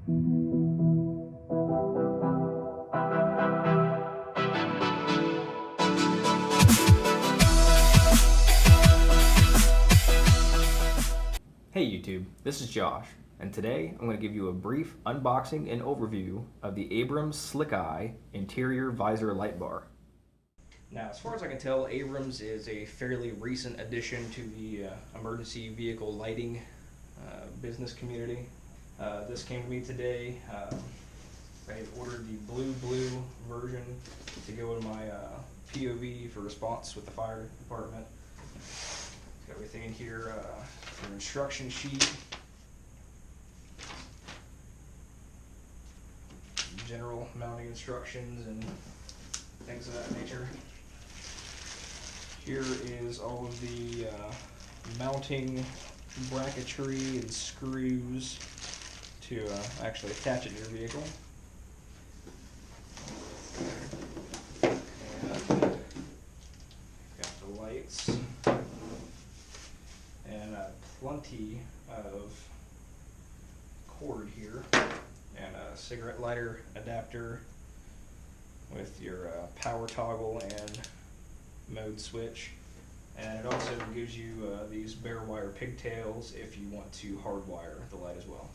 Hey YouTube, this is Josh, and today I'm going to give you a brief unboxing and overview of the Abrams SlickEye interior visor light bar. Now, as far as I can tell, Abrams is a fairly recent addition to the emergency vehicle lighting business community. This came to me today. I had ordered the blue version to go in my POV for response with the fire department. Got everything in here, your instruction sheet, general mounting instructions and things of that nature. Here is all of the mounting bracketry and screws to actually attach it to your vehicle. And got the lights and plenty of cord here, and a cigarette lighter adapter with your power toggle and mode switch, and it also gives you these bare wire pigtails if you want to hardwire the light as well.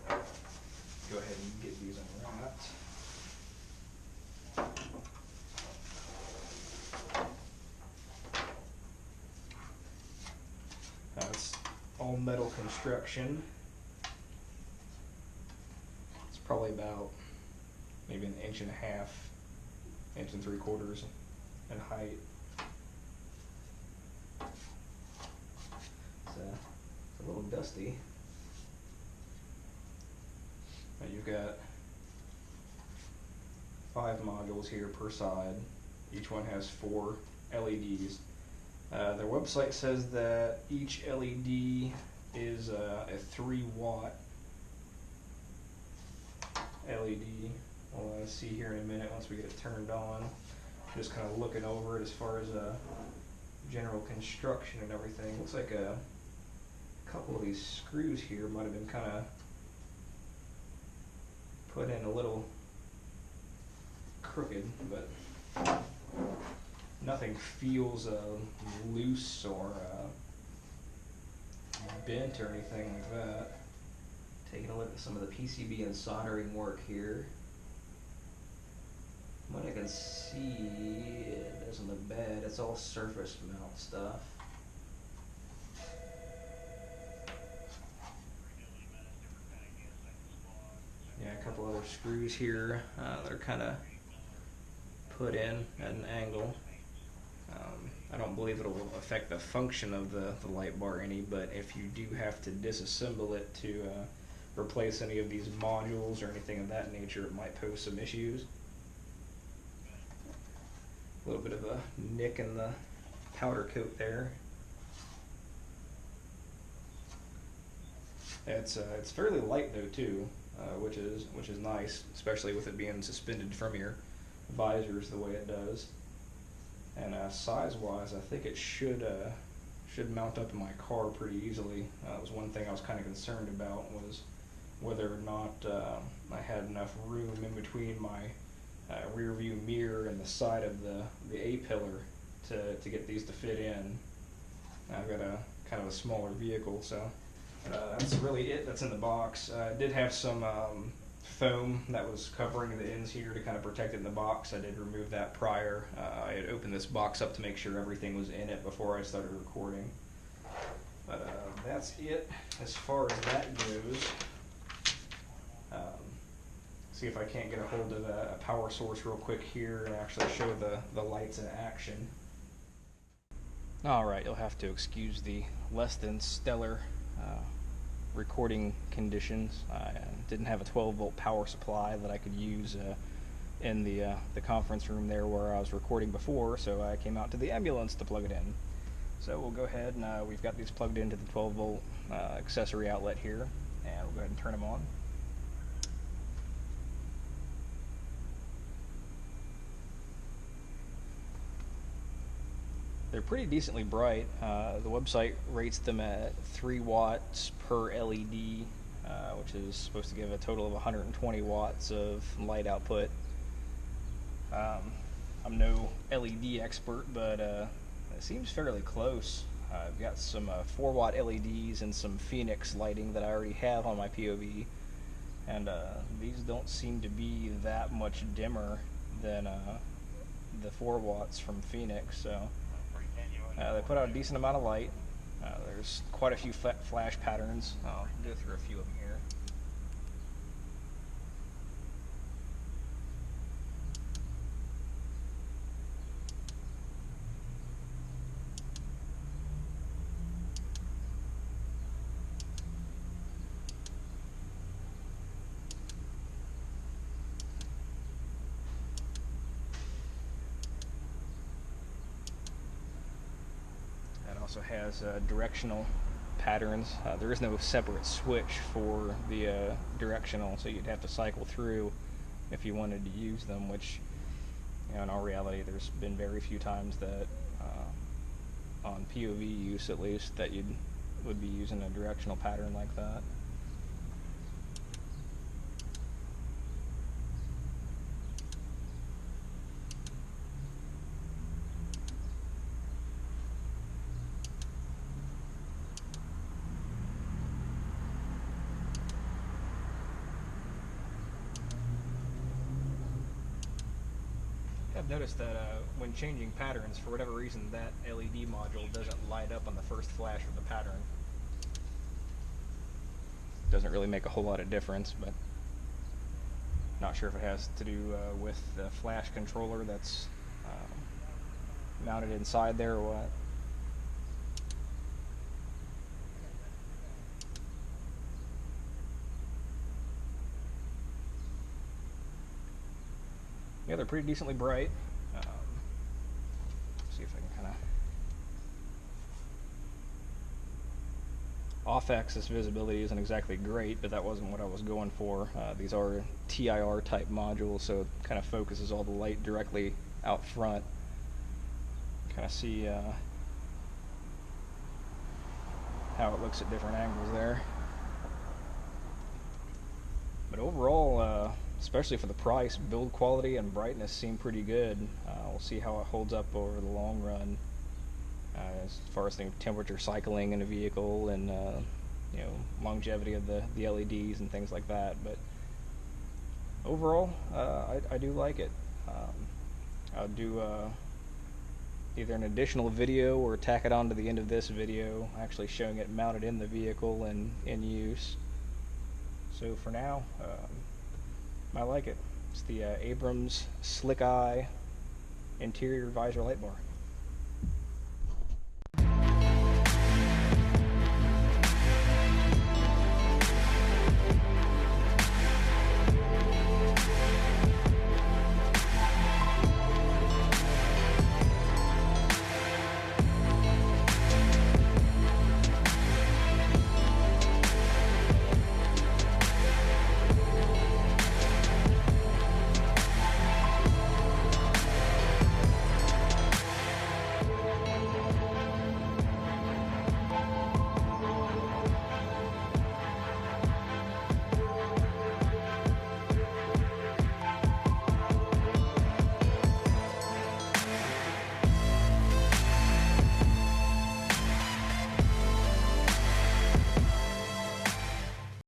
Go ahead and get these unwrapped. It's all metal construction. It's probably about maybe an inch and a half, inch and 3/4 in height. It's a little dusty. But you've got 5 modules here per side. Each one has 4 LEDs. Their website says that each LED is a 3-watt LED. We'll see here in a minute once we get it turned on. Just kind of looking over it as far as general construction and everything. Looks like a couple of these screws here might have been kind of put in a little crooked, but nothing feels loose or bent or anything like that. Taking a look at some of the PCB and soldering work here. What I can see, it doesn't look bad. It's all surface mount stuff. Yeah, a couple other screws here that are kind of put in at an angle. I don't believe it'll affect the function of the light bar any, but if you do have to disassemble it to replace any of these modules or anything of that nature, it might pose some issues. A little bit of a nick in the powder coat there. It's fairly light though too, which is nice, especially with it being suspended from your visors the way it does. And size-wise, I think it should mount up in my car pretty easily. That was one thing I was kind of concerned about, was whether or not I had enough room in between my rear view mirror and the side of the A-pillar to get these to fit in. I've got a kind of a smaller vehicle, so that's really it that's in the box. It did have some foam that was covering the ends here to kind of protect it in the box. I did remove that prior. I had opened this box up to make sure everything was in it before I started recording. But that's it as far as that goes. See if I can't get a hold of a power source real quick here and actually show the lights in action. Alright, you'll have to excuse the less than stellar recording conditions. I didn't have a 12-volt power supply that I could use in the conference room there where I was recording before, so I came out to the ambulance to plug it in. So we'll go ahead and we've got these plugged into the 12-volt accessory outlet here, and we'll go ahead and turn them on. They're pretty decently bright. The website rates them at 3 watts per LED which is supposed to give a total of 120 watts of light output. I'm no LED expert, but it seems fairly close. I've got some 4-watt LEDs and some Phoenix lighting that I already have on my POV, and these don't seem to be that much dimmer than the 4 watts from Phoenix, so they put out a decent amount of light. There's quite a few flash patterns. I'll go through a few of them here. Also has directional patterns. There is no separate switch for the directional, so you'd have to cycle through if you wanted to use them, which, you know, in all reality, there's been very few times that on POV use at least that you would be using a directional pattern like that. I've noticed that when changing patterns, for whatever reason, that LED module doesn't light up on the first flash of the pattern. Doesn't really make a whole lot of difference, but not sure if it has to do with the flash controller that's mounted inside there or what. Yeah, they're pretty decently bright. See if I can kind of off-axis visibility isn't exactly great, but that wasn't what I was going for. These are TIR type modules, so it kind of focuses all the light directly out front. Kind of see how it looks at different angles there. But overall, especially for the price, build quality and brightness seem pretty good. We'll see how it holds up over the long run, as far as the temperature cycling in a vehicle and you know, longevity of the LEDs and things like that. But overall, I do like it. I'll do either an additional video or tack it on to the end of this video, actually showing it mounted in the vehicle and in use. So for now, I like it. It's the Abrams SlickEye interior visor light bar.